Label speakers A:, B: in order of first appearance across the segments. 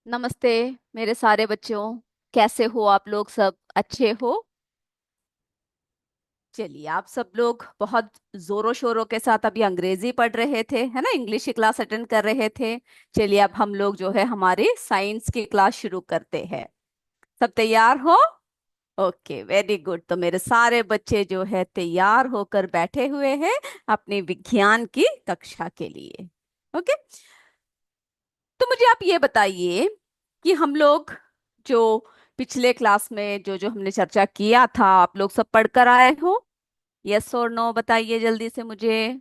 A: नमस्ते मेरे सारे बच्चों। कैसे हो आप लोग? सब अच्छे हो? चलिए, आप सब लोग बहुत जोरों शोरों के साथ अभी अंग्रेजी पढ़ रहे थे, है ना? इंग्लिश की क्लास अटेंड कर रहे थे। चलिए, अब हम लोग जो है हमारी साइंस की क्लास शुरू करते हैं। सब तैयार हो? Okay, very good. तो मेरे सारे बच्चे जो है तैयार होकर बैठे हुए हैं अपनी विज्ञान की कक्षा के लिए। ओके। तो मुझे आप ये बताइए कि हम लोग जो पिछले क्लास में जो जो हमने चर्चा किया था, आप लोग सब पढ़कर आए हो? यस और नो बताइए जल्दी से मुझे।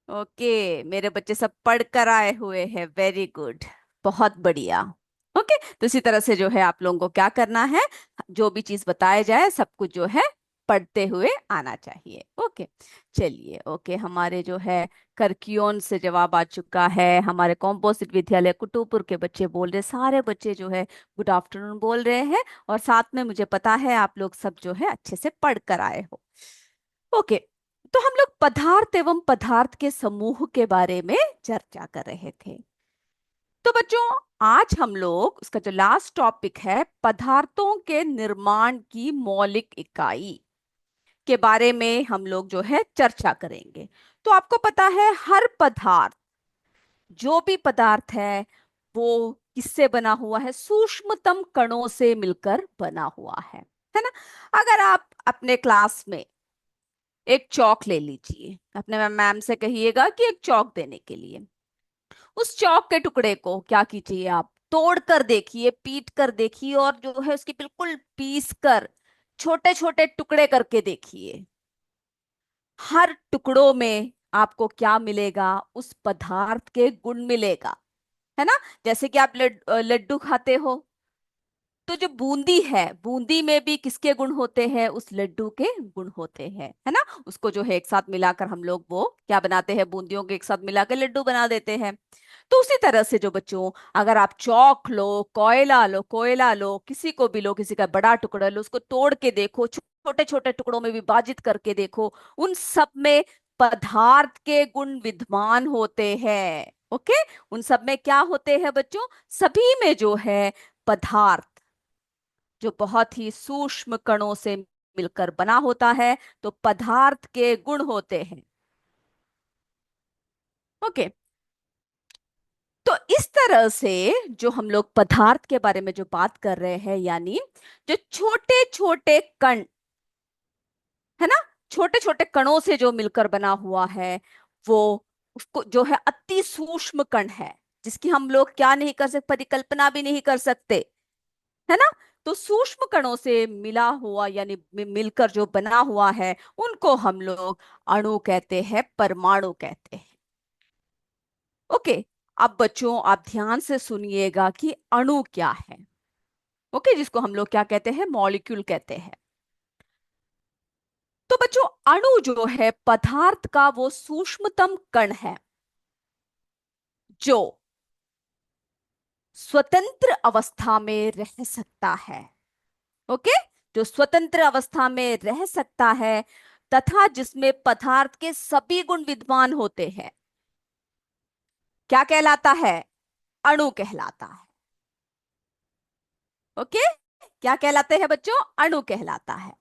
A: ओके, मेरे बच्चे सब पढ़कर आए हुए हैं, वेरी गुड, बहुत बढ़िया। ओके, तो इसी तरह से जो है आप लोगों को क्या करना है, जो भी चीज बताया जाए सब कुछ जो है पढ़ते हुए आना चाहिए। ओके। चलिए, ओके, हमारे जो है करक्योन से जवाब आ चुका है। हमारे कॉम्पोजिट विद्यालय कुटुपुर के बच्चे बोल रहे, सारे बच्चे जो है गुड आफ्टरनून बोल रहे हैं। और साथ में मुझे पता है आप लोग सब जो है अच्छे से पढ़ कर आए हो। ओके। तो हम लोग पदार्थ एवं पदार्थ के समूह के बारे में चर्चा कर रहे थे। तो बच्चों, आज हम लोग उसका जो लास्ट टॉपिक है, पदार्थों के निर्माण की मौलिक इकाई के बारे में हम लोग जो है चर्चा करेंगे। तो आपको पता है हर पदार्थ, जो भी पदार्थ है वो किससे बना हुआ है? सूक्ष्मतम कणों से मिलकर बना हुआ है ना? अगर आप अपने क्लास में एक चौक ले लीजिए, अपने मैम से कहिएगा कि एक चौक देने के लिए, उस चौक के टुकड़े को क्या कीजिए, आप तोड़ कर देखिए, पीट कर देखिए, और जो है उसकी बिल्कुल पीस कर छोटे छोटे टुकड़े करके देखिए। हर टुकड़ों में आपको क्या मिलेगा? उस पदार्थ के गुण मिलेगा, है ना? जैसे कि आप लड्डू खाते हो, तो जो बूंदी है, बूंदी में भी किसके गुण होते हैं? उस लड्डू के गुण होते हैं, है ना? उसको जो है एक साथ मिलाकर हम लोग वो क्या बनाते हैं? बूंदियों के एक साथ मिलाकर लड्डू बना देते हैं। तो उसी तरह से जो बच्चों, अगर आप चौक लो, कोयला लो, किसी को भी लो, किसी का बड़ा टुकड़ा लो, उसको तोड़ के देखो, छोटे छोटे टुकड़ों में विभाजित करके देखो, उन सब में पदार्थ के गुण विद्यमान होते हैं। ओके। उन सब में क्या होते हैं बच्चों? सभी में जो है पदार्थ, जो बहुत ही सूक्ष्म कणों से मिलकर बना होता है, तो पदार्थ के गुण होते हैं। ओके। तो इस तरह से जो हम लोग पदार्थ के बारे में जो बात कर रहे हैं, यानी जो छोटे छोटे कण, है ना, छोटे छोटे कणों से जो मिलकर बना हुआ है, वो उसको जो है अति सूक्ष्म कण है, जिसकी हम लोग क्या नहीं कर सकते, परिकल्पना भी नहीं कर सकते, है ना? तो सूक्ष्म कणों से मिला हुआ यानी मिलकर जो बना हुआ है, उनको हम लोग अणु कहते हैं, परमाणु कहते हैं। ओके। अब बच्चों, आप ध्यान से सुनिएगा कि अणु क्या है। ओके, जिसको हम लोग क्या कहते हैं? मॉलिक्यूल कहते हैं। तो बच्चों, अणु जो है पदार्थ का वो सूक्ष्मतम कण है, जो स्वतंत्र अवस्था में रह सकता है। ओके। जो स्वतंत्र अवस्था में रह सकता है, तथा जिसमें पदार्थ के सभी गुण विद्यमान होते हैं, क्या कहलाता है? अणु कहलाता है। ओके। क्या कहलाते हैं बच्चों? अणु कहलाता है।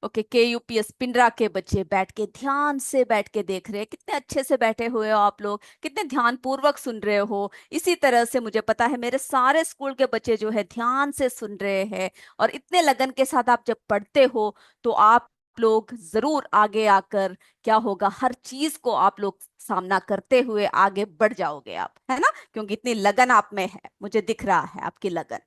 A: ओके, केयूपीएस पिंडरा के बच्चे बैठ के ध्यान से बैठ के देख रहे हैं, कितने अच्छे से बैठे हुए हो आप लोग, कितने ध्यान पूर्वक सुन रहे हो। इसी तरह से मुझे पता है मेरे सारे स्कूल के बच्चे जो है ध्यान से सुन रहे हैं, और इतने लगन के साथ आप जब पढ़ते हो, तो आप लोग जरूर आगे आकर क्या होगा, हर चीज को आप लोग सामना करते हुए आगे बढ़ जाओगे आप, है ना? क्योंकि इतनी लगन आप में है, मुझे दिख रहा है आपकी लगन।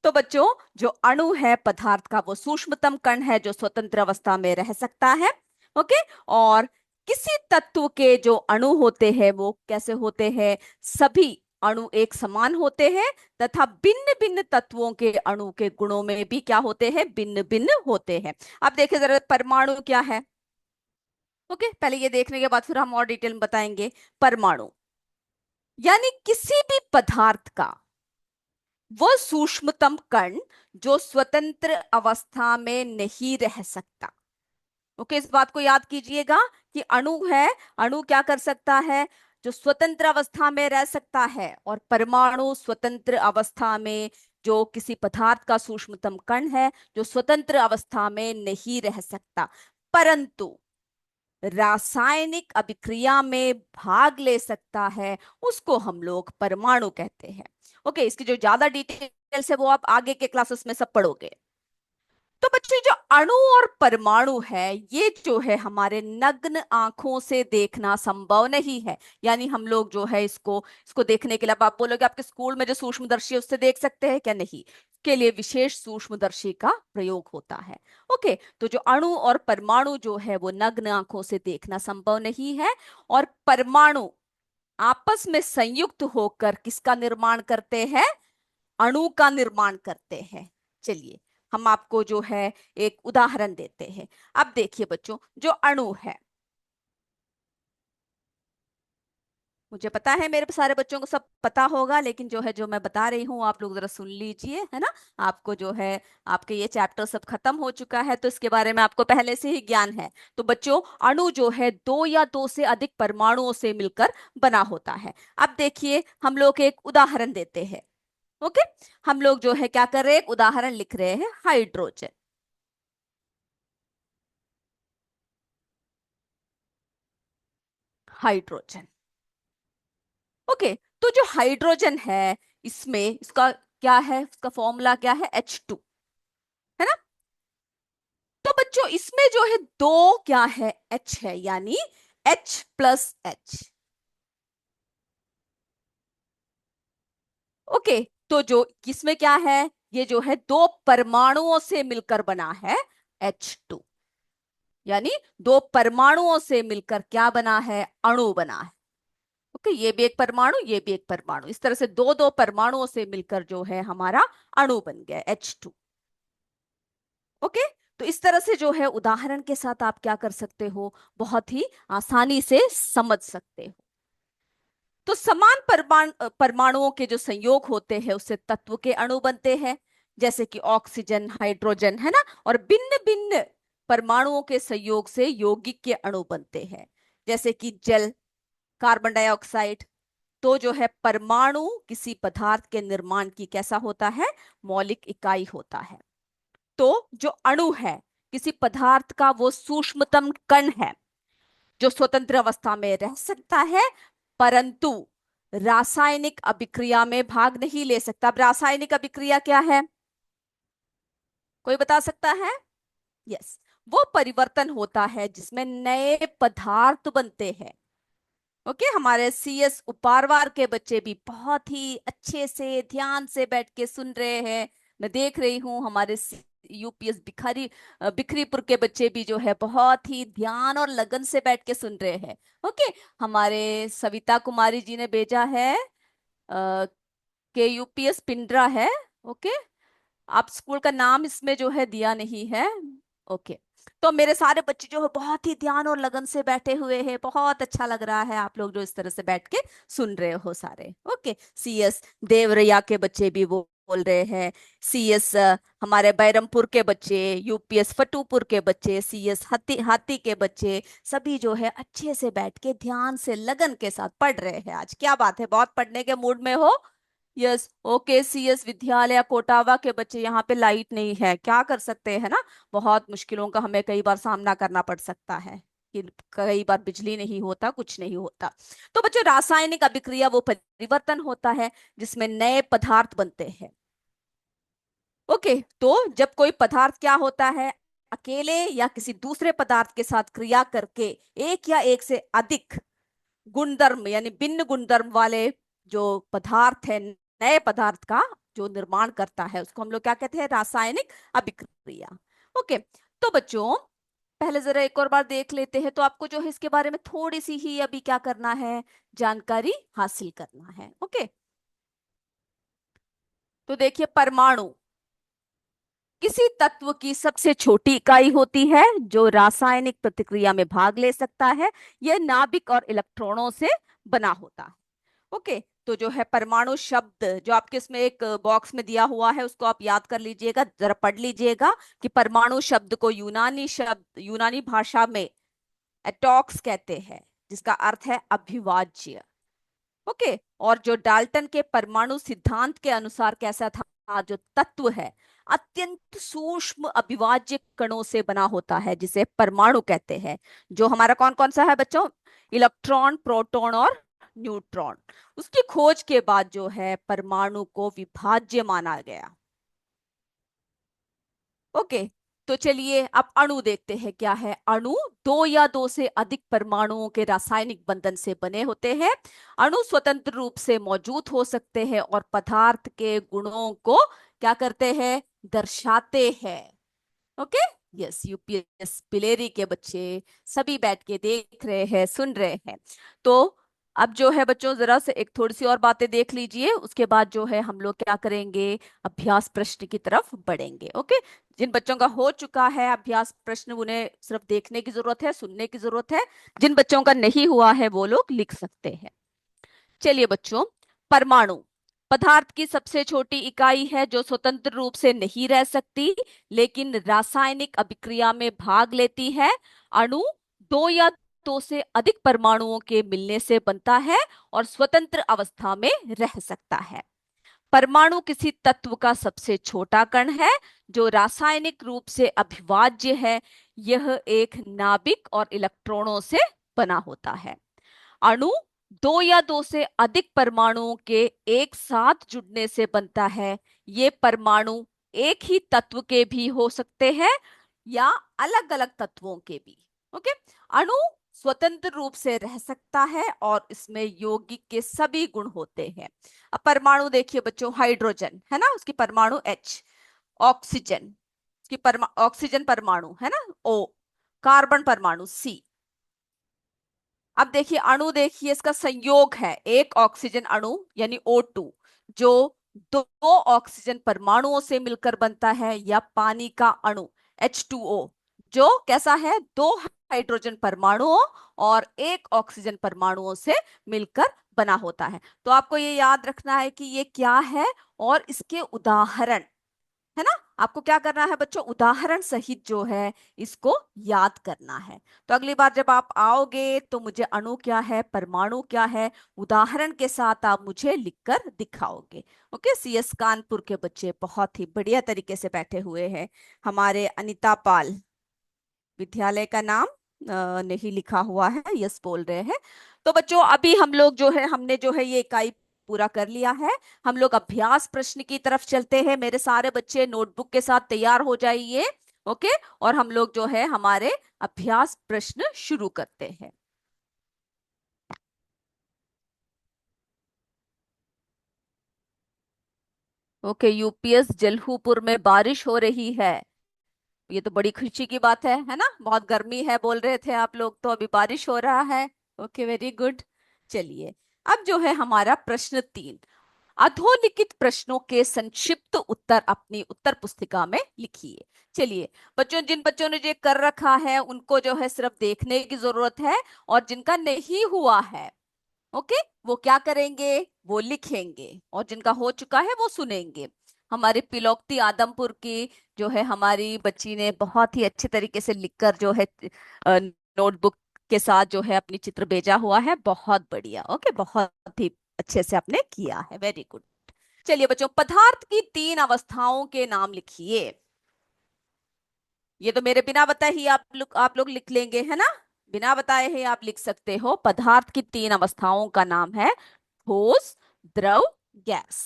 A: तो बच्चों, जो अणु है पदार्थ का, वो सूक्ष्मतम कण है जो स्वतंत्र अवस्था में रह सकता है। ओके। और किसी तत्व के जो अणु होते हैं वो कैसे होते हैं? सभी अणु एक समान होते हैं, तथा भिन्न भिन्न तत्वों के अणु के गुणों में भी क्या होते हैं? भिन्न भिन्न होते हैं। अब देखिए जरा, परमाणु क्या है? ओके, पहले ये देखने के बाद फिर हम और डिटेल में बताएंगे। परमाणु यानी किसी भी पदार्थ का वो सूक्ष्मतम कण, जो स्वतंत्र अवस्था में नहीं रह सकता। ओके, इस बात को याद कीजिएगा कि अणु है, अणु क्या कर सकता है? जो स्वतंत्र अवस्था में रह सकता है, और परमाणु स्वतंत्र अवस्था में जो किसी पदार्थ का सूक्ष्मतम कण है जो स्वतंत्र अवस्था में नहीं रह सकता परंतु रासायनिक अभिक्रिया में भाग ले सकता है, उसको हम लोग परमाणु कहते हैं। ओके, इसकी जो ज्यादा डिटेल्स है वो आप आगे के क्लासेस में सब पढ़ोगे। तो बच्चे जो अणु और परमाणु है ये जो है हमारे नग्न आंखों से देखना संभव नहीं है। यानी हम लोग जो है इसको इसको देखने के लिए, अब आप बोलोगे आपके स्कूल में जो सूक्ष्मदर्शी है उससे देख सकते हैं क्या? नहीं, के लिए विशेष सूक्ष्मदर्शी का प्रयोग होता है। ओके, तो जो अणु और परमाणु जो है वो नग्न आंखों से देखना संभव नहीं है। और परमाणु आपस में संयुक्त होकर किसका निर्माण करते हैं? अणु का निर्माण करते हैं। चलिए हम आपको जो है एक उदाहरण देते हैं। अब देखिए बच्चों, जो अणु है, मुझे पता है मेरे सारे बच्चों को सब पता होगा, लेकिन जो है जो मैं बता रही हूँ आप लोग जरा सुन लीजिए, है ना। आपको जो है आपके ये चैप्टर सब खत्म हो चुका है तो इसके बारे में आपको पहले से ही ज्ञान है। तो बच्चों, अणु जो है दो या दो से अधिक परमाणुओं से मिलकर बना होता है। अब देखिए हम लोग एक उदाहरण देते हैं। ओके, हम लोग जो है क्या कर रहे हैं, एक उदाहरण लिख रहे हैं, हाइड्रोजन। हाइड्रोजन। ओके, तो जो हाइड्रोजन है इसमें इसका क्या है, इसका फॉर्मूला क्या है? H2, है ना। तो बच्चों इसमें जो है दो क्या है, H है, यानी H+H। ओके, तो जो इसमें क्या है, ये जो है दो परमाणुओं से मिलकर बना है H2, यानी दो परमाणुओं से मिलकर क्या बना है, अणु बना है। ओके, ये भी एक परमाणु, ये भी एक परमाणु, इस तरह से दो दो परमाणुओं से मिलकर जो है हमारा अणु बन गया H2। ओके, तो इस तरह से जो है उदाहरण के साथ आप क्या कर सकते हो, बहुत ही आसानी से समझ सकते हो। तो समान परमाणुओं के जो संयोग होते हैं उससे तत्व के अणु बनते हैं, जैसे कि ऑक्सीजन, हाइड्रोजन, है ना। और भिन्न भिन्न परमाणुओं के संयोग से यौगिक के अणु बनते हैं, जैसे कि जल, कार्बन डाइऑक्साइड। तो जो है परमाणु किसी पदार्थ के निर्माण की कैसा होता है, मौलिक इकाई होता है। तो जो अणु है किसी पदार्थ का वो सूक्ष्मतम कण है जो स्वतंत्र अवस्था में रह सकता है परंतु रासायनिक अभिक्रिया में भाग नहीं ले सकता। अब रासायनिक अभिक्रिया क्या है, कोई बता सकता है? यस, वो परिवर्तन होता है जिसमें नए पदार्थ बनते हैं। ओके, हमारे CS उपारवार के बच्चे भी बहुत ही अच्छे से ध्यान से बैठ के सुन रहे हैं। मैं देख रही हूँ हमारे UPS बिखरीपुर के बच्चे भी जो है बहुत ही ध्यान और लगन से बैठ के सुन रहे हैं। ओके, हमारे सविता कुमारी जी ने भेजा है के UPS पिंडरा है। ओके, आप स्कूल का नाम इसमें जो है दिया नहीं है। ओके, तो मेरे सारे बच्चे जो है बहुत ही ध्यान और लगन से बैठे हुए हैं, बहुत अच्छा लग रहा है आप लोग जो इस तरह से बैठ के सुन रहे हो सारे। ओके, CS देवरैया के बच्चे भी वो बोल रहे हैं, CS हमारे बैरमपुर के बच्चे, UPS फटूपुर के बच्चे, CS हाथी हाथी के बच्चे, सभी जो है अच्छे से बैठ के ध्यान से लगन के साथ पढ़ रहे हैं। आज क्या बात है, बहुत पढ़ने के मूड में हो। यस, ओके, CS विद्यालय कोटावा के बच्चे, यहाँ पे लाइट नहीं है, क्या कर सकते हैं ना। बहुत मुश्किलों का हमें कई बार सामना करना पड़ सकता है कि कई बार बिजली नहीं होता, कुछ नहीं होता। तो बच्चों रासायनिक अभिक्रिया वो परिवर्तन होता है जिसमें नए पदार्थ बनते हैं। ओके, तो जब कोई पदार्थ क्या होता है, अकेले या किसी दूसरे पदार्थ के साथ क्रिया करके एक या एक से अधिक गुणधर्म यानी भिन्न गुणधर्म वाले जो पदार्थ है, नए पदार्थ का जो निर्माण करता है उसको हम लोग क्या कहते हैं, रासायनिक अभिक्रिया। ओके, तो बच्चों पहले जरा एक और बार देख लेते हैं, तो आपको जो है इसके बारे में थोड़ी सी ही अभी क्या करना है, जानकारी हासिल करना है। ओके, तो देखिए परमाणु किसी तत्व की सबसे छोटी इकाई होती है जो रासायनिक प्रतिक्रिया में भाग ले सकता है। यह नाभिक और इलेक्ट्रॉनों से बना होता है। ओके, तो जो है परमाणु शब्द जो आपके इसमें एक बॉक्स में दिया हुआ है उसको आप याद कर लीजिएगा, जरा पढ़ लीजिएगा कि परमाणु शब्द को यूनानी भाषा में एटॉक्स कहते हैं, जिसका अर्थ है अभिवाज्य। ओके। और जो डाल्टन के परमाणु सिद्धांत के अनुसार कैसा था, जो तत्व है अत्यंत सूक्ष्म अविभाज्य कणों से बना होता है, जिसे परमाणु कहते हैं। जो हमारा कौन कौन सा है बच्चों, इलेक्ट्रॉन, प्रोटॉन और न्यूट्रॉन। उसकी खोज के बाद जो है परमाणु को विभाज्य माना गया। ओके। तो चलिए अब अणु देखते हैं क्या है। अणु दो या दो से अधिक परमाणुओं के रासायनिक बंधन से बने होते हैं। अणु स्वतंत्र रूप से मौजूद हो सकते हैं और पदार्थ के गुणों को क्या करते हैं, दर्शाते हैं। ओके। यस, यूपीएस पिलेरी के बच्चे सभी बैठ के देख रहे हैं, सुन रहे हैं। तो अब जो है बच्चों जरा से एक थोड़ी सी और बातें देख लीजिए, उसके बाद जो है हम लोग क्या करेंगे, अभ्यास प्रश्न की तरफ बढ़ेंगे। ओके। जिन बच्चों का हो चुका है अभ्यास प्रश्न, उन्हें सिर्फ देखने की जरूरत है, सुनने की जरूरत है। जिन बच्चों का नहीं हुआ है वो लोग लिख सकते हैं। चलिए बच्चों, परमाणु पदार्थ की सबसे छोटी इकाई है जो स्वतंत्र रूप से नहीं रह सकती लेकिन रासायनिक अभिक्रिया में भाग लेती है। अणु दो या दो से अधिक परमाणुओं के मिलने से बनता है और स्वतंत्र अवस्था में रह सकता है। परमाणु किसी तत्व का सबसे छोटा कण है जो रासायनिक रूप से अविभाज्य है। यह एक नाभिक और इलेक्ट्रॉनों से बना होता है। अणु दो या दो से अधिक परमाणुओं के एक साथ जुड़ने से बनता है। ये परमाणु एक ही तत्व के भी हो सकते हैं या अलग अलग तत्वों के भी। ओके। अणु स्वतंत्र रूप से रह सकता है और इसमें यौगिक के सभी गुण होते हैं। अब परमाणु देखिए बच्चों, हाइड्रोजन है ना, उसकी परमाणु H। ऑक्सीजन, उसकी ऑक्सीजन परमाणु है ना O। कार्बन परमाणु C। अब देखिए अणु, देखिए इसका संयोग है, एक ऑक्सीजन अणु यानी O2 जो दो ऑक्सीजन परमाणुओं से मिलकर बनता है, या पानी का अणु H2O जो कैसा है, दो हाइड्रोजन परमाणुओं और एक ऑक्सीजन परमाणुओं से मिलकर बना होता है। तो आपको ये याद रखना है कि ये क्या है और इसके उदाहरण, है ना। आपको क्या करना है बच्चों, उदाहरण सहित जो है इसको याद करना है। तो अगली बार जब आप आओगे तो मुझे अणु क्या है, परमाणु क्या है, उदाहरण के साथ आप मुझे लिखकर दिखाओगे। ओके। सीएस कानपुर के बच्चे बहुत ही बढ़िया तरीके से बैठे हुए हैं। हमारे अनिता पाल विद्यालय का नाम नहीं लिखा हुआ है, यस बोल रहे हैं। तो बच्चों अभी हम लोग जो है, हमने जो है ये इकाई पूरा कर लिया है। हम लोग अभ्यास प्रश्न की तरफ चलते हैं। मेरे सारे बच्चे नोटबुक के साथ तैयार हो जाइए। ओके। और हम लोग जो है हमारे अभ्यास प्रश्न शुरू करते हैं। ओके। यूपीएस जलहूपुर में बारिश हो रही है, ये तो बड़ी खुशी की बात है ना। बहुत गर्मी है बोल रहे थे आप लोग, तो अभी बारिश हो रहा है। Okay, very good. चलिए अब जो है हमारा प्रश्न 3, अधोलिखित प्रश्नों के संक्षिप्त उत्तर अपनी उत्तर पुस्तिका में लिखिए। चलिए बच्चों, जिन बच्चों ने ये कर रखा है उनको जो है सिर्फ देखने की जरूरत है, और जिनका नहीं हुआ है ओके वो क्या करेंगे, वो लिखेंगे, और जिनका हो चुका है वो सुनेंगे। हमारी पिलोक्ती आदमपुर की जो है हमारी बच्ची ने बहुत ही अच्छे तरीके से लिखकर जो है नोटबुक के साथ जो है अपनी चित्र भेजा हुआ है, बहुत बढ़िया। ओके, बहुत ही अच्छे से आपने किया है, वेरी गुड। चलिए बच्चों, पदार्थ की 3 अवस्थाओं के नाम लिखिए। ये तो मेरे बिना बताए ही आप लोग लिख लेंगे, है ना। बिना बताए ही आप लिख सकते हो। पदार्थ की 3 अवस्थाओं का नाम है ठोस, द्रव, गैस।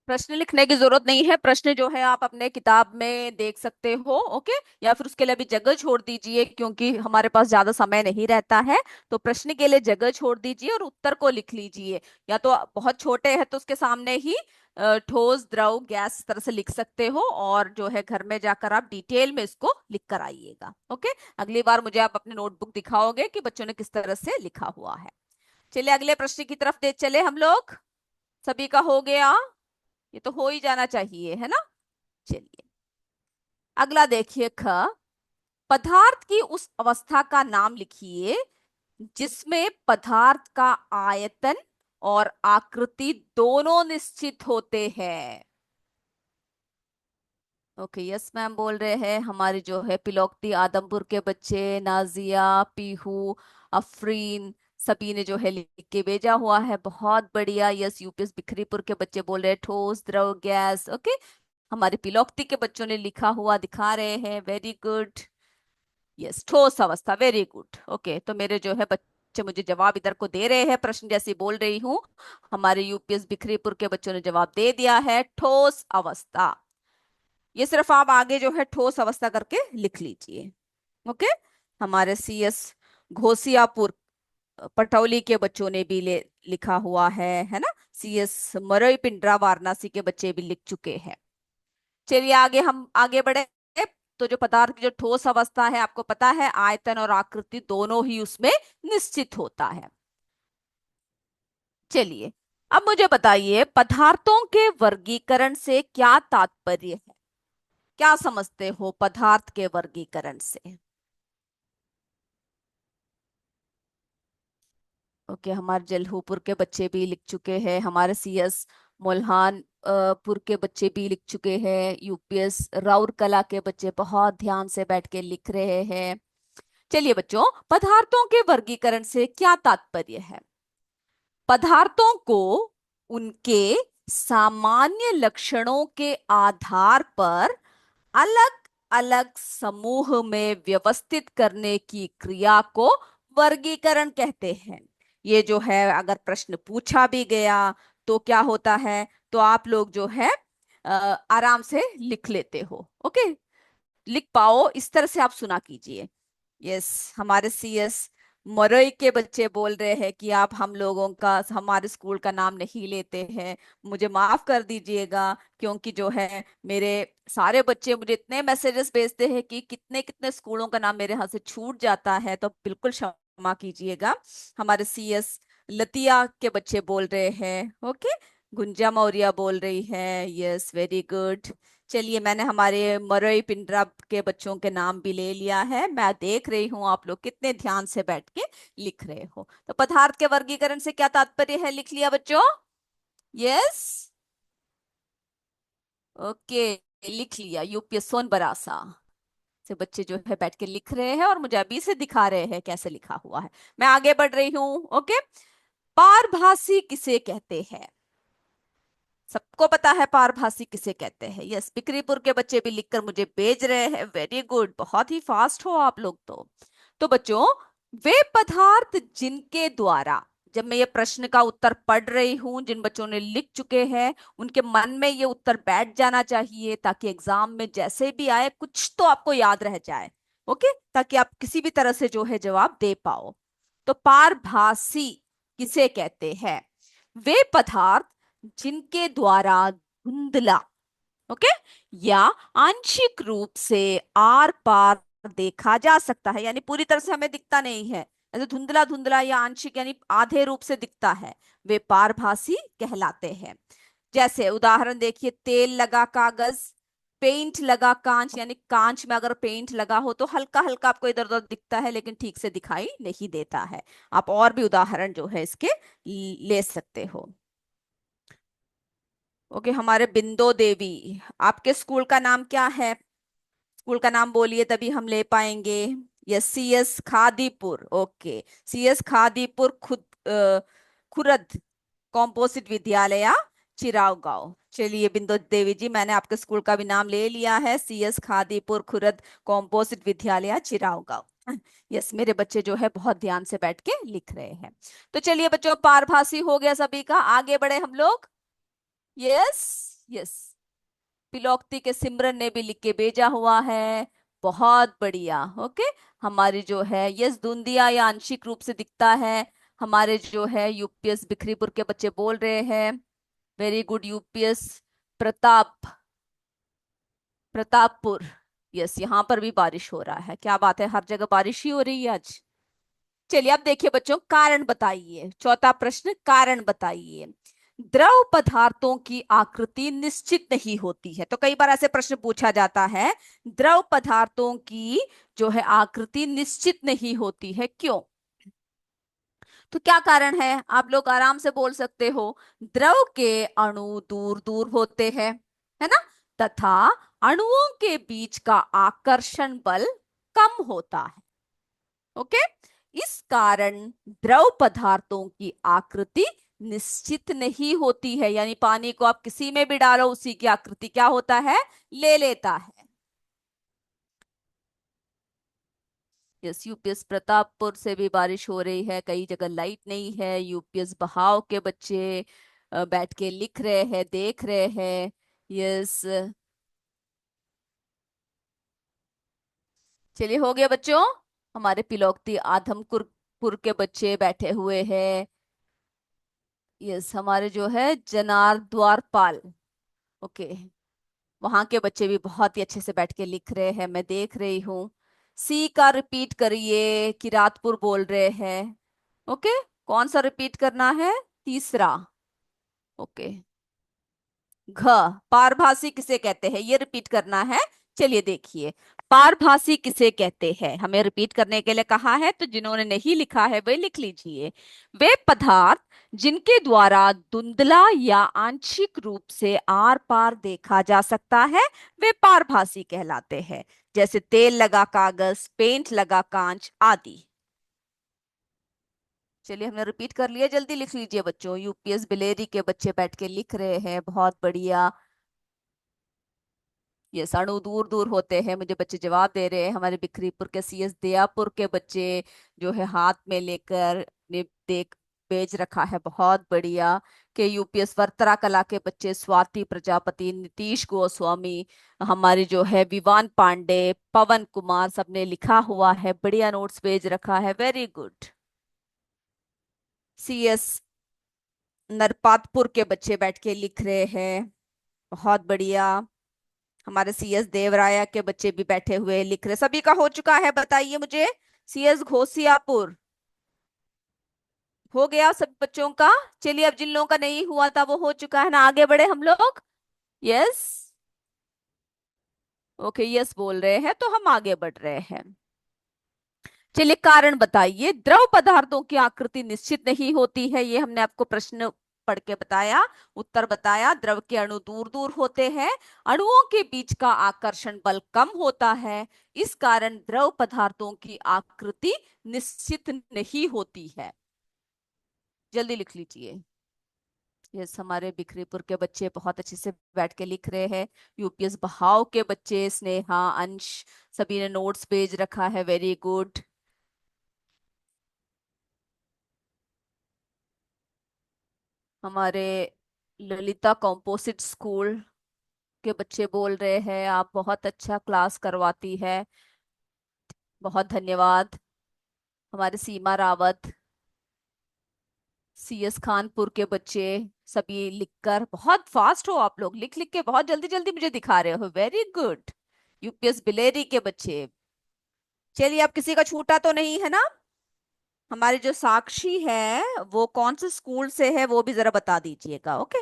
A: प्रश्न लिखने की जरूरत नहीं है, प्रश्न जो है आप अपने किताब में देख सकते हो। ओके। या फिर उसके लिए भी जगह छोड़ दीजिए, क्योंकि हमारे पास ज्यादा समय नहीं रहता है। तो प्रश्न के लिए जगह छोड़ दीजिए और उत्तर को लिख लीजिए। या तो बहुत छोटे हैं तो उसके सामने ही ठोस, द्रव, गैस इस तरह से लिख सकते हो, और जो है घर में जाकर आप डिटेल में इसको लिख कर आइएगा। ओके। अगली बार मुझे आप अपनी नोटबुक दिखाओगे कि बच्चों ने किस तरह से लिखा हुआ है। चलिए अगले प्रश्न की तरफ दे चले हम लोग। सभी का हो गया, ये तो हो ही जाना चाहिए, है ना। चलिए अगला देखिए, ख, पदार्थ की उस अवस्था का नाम लिखिए जिसमें पदार्थ का आयतन और आकृति दोनों निश्चित होते हैं। ओके, यस मैम बोल रहे हैं हमारे जो है पिलोक्ती आदमपुर के बच्चे, नाजिया, पीहू, अफरीन, सभी ने जो है लिख के भेजा हुआ है। बहुत बढ़िया। यस, यूपीएस बिखरीपुर के बच्चे बोल रहे हैं ठोस, द्रव, गैस। ओके, हमारे पिलोक्ती के बच्चों ने लिखा हुआ दिखा रहे हैं। Very good. यस, ठोस अवस्था। Very good. ओके, तो मेरे जो है बच्चे मुझे जवाब इधर को दे रहे हैं, प्रश्न जैसे बोल रही हूँ। हमारे यूपीएस बिखरीपुर के बच्चों ने जवाब दे दिया है ठोस अवस्था। ये सिर्फ आप आगे जो है ठोस अवस्था करके लिख लीजिए। ओके, हमारे सीएस घोसियापुर पटौली के बच्चों ने भी लिखा हुआ है ना। सीएस मरई पिंडरा वाराणसी के बच्चे भी लिख चुके हैं। चलिए आगे हम आगे बढ़े। तो जो पदार्थ की जो ठोस अवस्था है, आपको पता है आयतन और आकृति दोनों ही उसमें निश्चित होता है। चलिए, अब मुझे बताइए पदार्थों के वर्गीकरण से क्या तात्पर्य है? क्या समझते हो पदार्थ के वर्गीकरण से? ओके, हमारे जलहूपुर के बच्चे भी लिख चुके हैं। हमारे सीएस मोल्हान पुर के बच्चे भी लिख चुके हैं। यूपीएस राउरकला के बच्चे बहुत ध्यान से बैठ के लिख रहे हैं। चलिए बच्चों, पदार्थों के वर्गीकरण से क्या तात्पर्य है? पदार्थों को उनके सामान्य लक्षणों के आधार पर अलग अलग समूह में व्यवस्थित करने की क्रिया को वर्गीकरण कहते हैं। ये जो है अगर प्रश्न पूछा भी गया तो क्या होता है, तो आप लोग जो है अ, आराम से लिख लेते हो। ओके, लिख पाओ इस तरह से आप सुना कीजिए। यस, हमारे सीएस मरई के बच्चे बोल रहे हैं कि आप हम लोगों का हमारे स्कूल का नाम नहीं लेते हैं। मुझे माफ कर दीजिएगा, क्योंकि जो है मेरे सारे बच्चे मुझे इतने मैसेजेस भेजते हैं कि कितने कितने स्कूलों का नाम मेरे हाथ से छूट जाता है, तो बिल्कुल क्षमा कीजिएगा। हमारे सीएस लतिया के बच्चे बोल रहे हैं। ओके, गुंजा मौर्य बोल रही है। Yes, very good. चलिए, मैंने हमारे मरई पिंडरा के बच्चों के नाम भी ले लिया है। मैं देख रही हूँ आप लोग कितने ध्यान से बैठ के लिख रहे हो। तो पदार्थ के वर्गीकरण से क्या तात्पर्य है, लिख लिया बच्चों? यस, ओके, लिख लिया। यूपीएस सोन बरासा से बच्चे जो है बैठ के लिख रहे हैं और मुझे अभी से दिखा रहे हैं कैसे लिखा हुआ है। मैं आगे बढ़ रही हूँ। ओके, पारभासी किसे कहते हैं? सबको पता है पारभासी किसे कहते हैं। यस, बिक्रीपुर के बच्चे भी लिखकर मुझे भेज रहे हैं। वेरी गुड, बहुत ही फास्ट हो आप लोग तो बच्चों, वे पदार्थ जिनके द्वारा, जब मैं ये प्रश्न का उत्तर पढ़ रही हूं, जिन बच्चों ने लिख चुके हैं उनके मन में ये उत्तर बैठ जाना चाहिए, ताकि एग्जाम में जैसे भी आए कुछ तो आपको याद रह जाए। ओके, ताकि आप किसी भी तरह से जो है जवाब दे पाओ। तो पारभासी किसे कहते हैं? वे पदार्थ जिनके द्वारा धुंधला, ओके, या आंशिक रूप से आर पार देखा जा सकता है, यानी पूरी तरह से हमें दिखता नहीं है, ऐसे धुंधला धुंधला या आंशिक यानी आधे रूप से दिखता है, वे पारभासी कहलाते हैं। जैसे उदाहरण देखिए, तेल लगा कागज, पेंट लगा कांच, यानी कांच में अगर पेंट लगा हो तो हल्का हल्का आपको इधर उधर दिखता है, लेकिन ठीक से दिखाई नहीं देता है। आप और भी उदाहरण जो है इसके ले सकते हो। ओके, हमारे बिंदो देवी, आपके स्कूल का नाम क्या है? स्कूल का नाम बोलिए तभी हम ले पाएंगे। Yes, CS Khadipur. Okay, CS Khadipur Khurd composite Vidyalaya, Chirav गांव। चलिए बिंदु देवी जी, मैंने आपके स्कूल का भी नाम ले लिया है, सीएस खादीपुर खुरद कॉम्पोजिट विद्यालय, चिराव गांव। यस, मेरे बच्चे जो है बहुत ध्यान से बैठ के लिख रहे हैं। तो चलिए बच्चों, पारभासी हो गया सभी का, आगे बढ़े हम लोग। यस, यस, पिलोक्ती के सिमरन ने भी लिख के भेजा हुआ है। बहुत बढ़िया। ओके, हमारी जो है यस धुंधिया या आंशिक रूप से दिखता है। हमारे जो है यूपीएस बिखरीपुर के बच्चे बोल रहे हैं। Very good. UPS Pratap Pratappur, yes, यहाँ पर भी बारिश हो रहा है। क्या बात है, हर जगह बारिश ही हो रही है आज। चलिए अब देखिए बच्चों, कारण बताइए। चौथा प्रश्न, कारण बताइए। द्रव पदार्थों की आकृति निश्चित नहीं होती है, तो कई बार ऐसे प्रश्न पूछा जाता है, द्रव पदार्थों की जो है आकृति निश्चित नहीं होती है, क्यों? तो क्या कारण है, आप लोग आराम से बोल सकते हो। द्रव के अणु दूर दूर होते हैं, है ना? तथा अणुओं के बीच का आकर्षण बल कम होता है। ओके, इस कारण द्रव पदार्थों की आकृति निश्चित नहीं होती है, यानी पानी को आप किसी में भी डालो उसी की आकृति क्या होता है, ले लेता है। यस, यूपीएस प्रतापपुर से भी बारिश हो रही है, कई जगह लाइट नहीं है। यूपीएस बहाव के बच्चे बैठ के लिख रहे हैं, देख रहे हैं। यस, चलिए हो गया बच्चों। हमारे पिलोक्ती आधमपुर पुर के बच्चे बैठे हुए हैं। यस, हमारे जो है जनार द्वारपाल, ओके, वहां के बच्चे भी बहुत ही अच्छे से बैठ के लिख रहे हैं, मैं देख रही हूँ। सी का रिपीट करिए, किरातपुर बोल रहे हैं। ओके, कौन सा रिपीट करना है, तीसरा। ओके, घ, पारभासी किसे कहते हैं, ये रिपीट करना है। चलिए देखिए, पारभासी किसे कहते हैं, हमें रिपीट करने के लिए कहा है, तो जिन्होंने नहीं लिखा है वे लिख लीजिए। वे पदार्थ जिनके द्वारा धुंधला या आंशिक रूप से आर पार देखा जा सकता है वे पारभासी कहलाते हैं, जैसे तेल लगा कागज, पेंट लगा कांच आदि। चलिए हमने रिपीट कर लिया, जल्दी लिख लीजिए बच्चों। यूपीएस बिलेरी के बच्चे बैठ के लिख रहे हैं, बहुत बढ़िया। ये अणु दूर दूर होते हैं, मुझे बच्चे जवाब दे रहे हैं। हमारे बिखरीपुर के सीएस दयापुर के बच्चे जो है हाथ में लेकर ने देख पेज रखा है, बहुत बढ़िया। के यूपीएस वर्तरा कला के बच्चे स्वाति प्रजापति, नीतीश गोस्वामी, हमारी जो है विवान पांडे, पवन कुमार, सबने लिखा हुआ है, बढ़िया नोट्स पेज रखा है, वेरी गुड। सीएस नरपातपुर के बच्चे बैठ के लिख रहे हैं, बहुत बढ़िया। हमारे सीएस देवराया के बच्चे भी बैठे हुए लिख रहे, सभी का हो चुका है बताइए मुझे। सीएस घोसियापुर हो गया सब बच्चों का। चलिए अब जिन लोगों का नहीं हुआ था वो हो चुका है ना, आगे बढ़े हम लोग। यस, ओके, यस बोल रहे हैं तो हम आगे बढ़ रहे हैं। चलिए कारण बताइए, द्रव पदार्थों की आकृति निश्चित नहीं होती है, ये हमने आपको प्रश्न पढ़ के बताया, उत्तर बताया। द्रव के अणु दूर दूर होते हैं, अणुओं के बीच का आकर्षण बल कम होता है, इस कारण द्रव पदार्थों की आकृति निश्चित नहीं होती है। जल्दी लिख लीजिए। यस, हमारे बिखरीपुर के बच्चे बहुत अच्छे से बैठ के लिख रहे हैं। यूपीएस बहाव के बच्चे स्नेहा, अंश, सभी ने नोट्स पेज रखा है, वेरी गुड। हमारे ललिता कॉम्पोजिट स्कूल के बच्चे बोल रहे हैं आप बहुत अच्छा क्लास करवाती है, बहुत धन्यवाद। हमारे सीमा रावत, सीएस खानपुर के बच्चे सभी लिखकर, बहुत फास्ट हो आप लोग, लिख लिख के बहुत जल्दी जल्दी मुझे दिखा रहे हो, वेरी गुड। यूपीएस बिलेरी के बच्चे, चलिए अब किसी का छूटा तो नहीं है ना। हमारी जो साक्षी है वो कौन से स्कूल से है वो भी जरा बता दीजिएगा, ओके,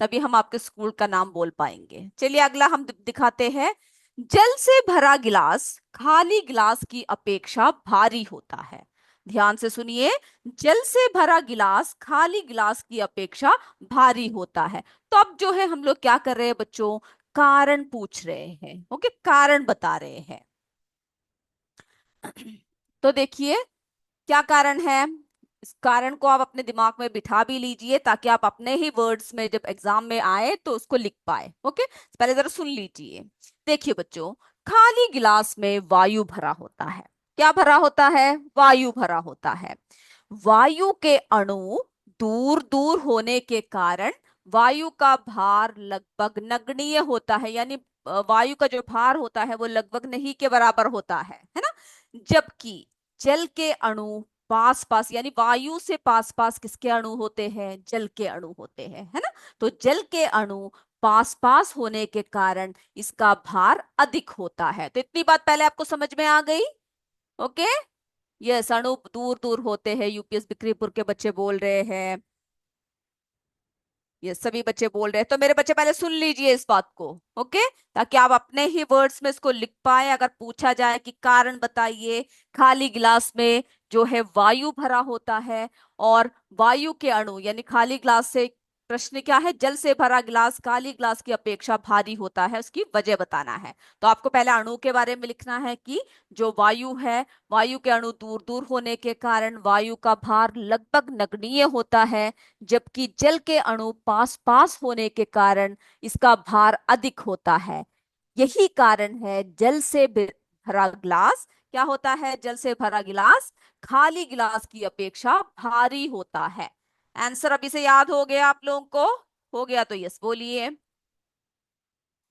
A: तभी हम आपके स्कूल का नाम बोल पाएंगे। चलिए अगला हम दिखाते हैं। जल से भरा गिलास खाली गिलास की अपेक्षा भारी होता है, ध्यान से सुनिए। जल से भरा गिलास खाली गिलास की अपेक्षा भारी होता है। तो अब जो है हम लोग क्या कर रहे हैं बच्चों, कारण पूछ रहे हैं, ओके, कारण बता रहे हैं। तो देखिए क्या कारण है, इस कारण को आप अपने दिमाग में बिठा भी लीजिए ताकि आप अपने ही वर्ड्स में जब एग्जाम में आए तो उसको लिख पाए, ओके। पहले जरा सुन लीजिए। देखिए बच्चों, खाली गिलास में वायु भरा होता है, क्या भरा होता है, वायु भरा होता है। वायु के अणु दूर दूर होने के कारण वायु का भार लगभग नगण्य होता है, यानी वायु का जो भार होता है वो लगभग नहीं के बराबर होता है ना। जबकि जल के अणु पास पास, यानी वायु से पास पास किसके अणु होते हैं, जल के अणु होते हैं, है ना। तो जल के अणु पास पास होने के कारण इसका भार अधिक होता है। तो इतनी बात पहले आपको समझ में आ गई, ओके। ये अणु दूर दूर होते हैं, यूपीएस बिक्रीपुर के बच्चे बोल रहे हैं, ये सभी बच्चे बोल रहे हैं। तो मेरे बच्चे पहले सुन लीजिए इस बात को, ओके, ताकि आप अपने ही वर्ड्स में इसको लिख पाए। अगर पूछा जाए कि कारण बताइए, खाली गिलास में जो है वायु भरा होता है और वायु के अणु, यानी खाली गिलास से प्रश्न क्या है, जल से भरा गिलास काली गिलास की अपेक्षा भारी होता है, उसकी वजह बताना है। तो आपको पहले अणु के बारे में लिखना है कि जो वायु है, वायु के अणु दूर दूर होने के कारण वायु का भार लगभग नगण्य होता है, जबकि जल के अणु पास पास होने के कारण इसका भार अधिक होता है। यही कारण है जल से भरा गिलास क्या होता है, जल से भरा गिलास खाली गिलास की अपेक्षा भारी होता है। आंसर अभी से याद हो गया आप लोगों को? हो गया तो यस बोलिए,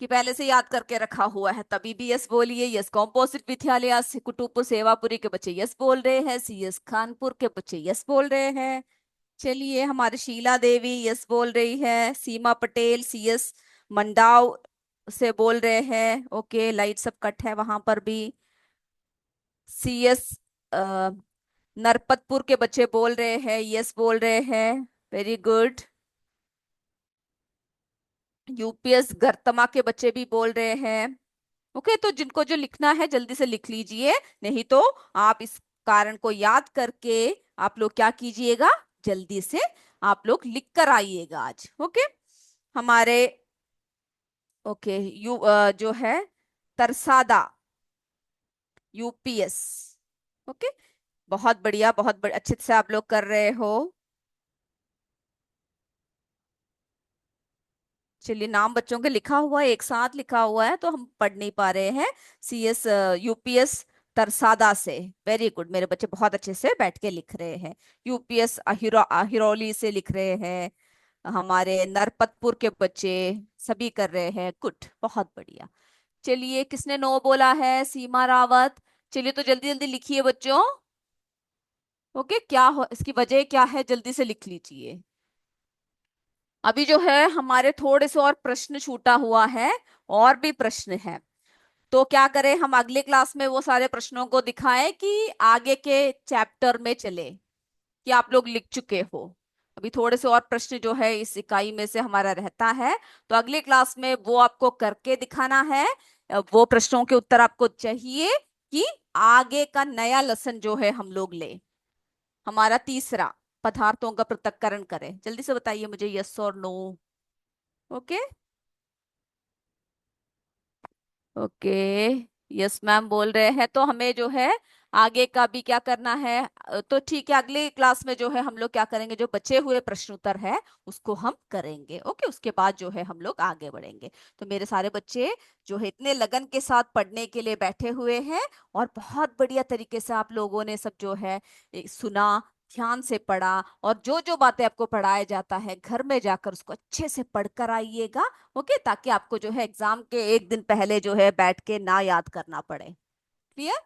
A: कि पहले से याद करके रखा हुआ है तभी भी यस बोलिए। यस कॉम्पोजिट विद्यालय कुटुपुर सेवापुरी के बच्चे यस बोल रहे हैं, सीएस खानपुर के बच्चे यस बोल रहे हैं। चलिए, हमारी शीला देवी यस बोल रही है, सीमा पटेल सीएस मंडाव से बोल रहे हैं। ओके, लाइट सब कट है वहां पर भी। सीएस नरपतपुर के बच्चे बोल रहे हैं, यस बोल रहे हैं, वेरी गुड। यूपीएस गरतमा के बच्चे भी बोल रहे हैं। ओके, तो जिनको जो लिखना है जल्दी से लिख लीजिए, नहीं तो आप इस कारण को याद करके आप लोग क्या कीजिएगा, जल्दी से आप लोग लिख कर आइएगा आज। ओके, हमारे ओके जो है तरसादा यूपीएस। ओके, बहुत बढ़िया, बहुत अच्छे से आप लोग कर रहे हो। चलिए, नाम बच्चों के लिखा हुआ है, एक साथ लिखा हुआ है तो हम पढ़ नहीं पा रहे हैं। सीएस यूपीएस तरसादा से, वेरी गुड, मेरे बच्चे बहुत अच्छे से बैठ के लिख रहे हैं। यूपीएस अहिरौली से लिख रहे हैं, हमारे नरपतपुर के बच्चे सभी कर रहे हैं, गुड, बहुत बढ़िया। चलिए, किसने नो बोला है? सीमा रावत। चलिए, तो जल्दी जल्दी लिखिए बच्चों। ओके, क्या हो, इसकी वजह क्या है, जल्दी से लिख लीजिए। अभी जो है हमारे थोड़े से और प्रश्न छूटा हुआ है, और भी प्रश्न है। तो क्या करें, हम अगले क्लास में वो सारे प्रश्नों को दिखाएं कि आगे के चैप्टर में चले, कि आप लोग लिख चुके हो? अभी थोड़े से और प्रश्न जो है इस इकाई में से हमारा रहता है, तो अगले क्लास में वो आपको करके दिखाना है। वो प्रश्नों के उत्तर आपको चाहिए कि आगे का नया लेसन जो है हम लोग ले। हमारा तीसरा, पदार्थों का पृथक्करण करें। जल्दी से बताइए मुझे, यस और no. Okay, okay, yes ma'am बोल रहे हैं, तो हमें जो है आगे का भी क्या करना है। तो ठीक है, अगले क्लास में जो है हम लोग क्या करेंगे, जो बचे हुए प्रश्न उत्तर है उसको हम करेंगे। ओके, उसके बाद जो है हम लोग आगे बढ़ेंगे। तो मेरे सारे बच्चे जो है इतने लगन के साथ पढ़ने के लिए बैठे हुए हैं, और बहुत बढ़िया तरीके से आप लोगों ने सब जो है सुना, ध्यान से पढ़ा, और जो जो बातें आपको पढ़ाया जाता है घर में जाकर उसको अच्छे से पढ़कर आइएगा। ओके, ताकि आपको जो है एग्जाम के एक दिन पहले जो है बैठ के ना याद करना पड़े। क्लियर?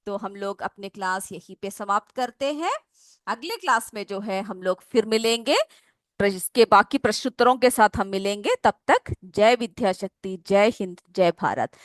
A: तो हम लोग अपने क्लास यहीं पे समाप्त करते हैं। अगले क्लास में जो है हम लोग फिर मिलेंगे, इसके बाकी प्रश्नोत्तरों के साथ हम मिलेंगे। तब तक जय विद्या शक्ति, जय हिंद, जय भारत।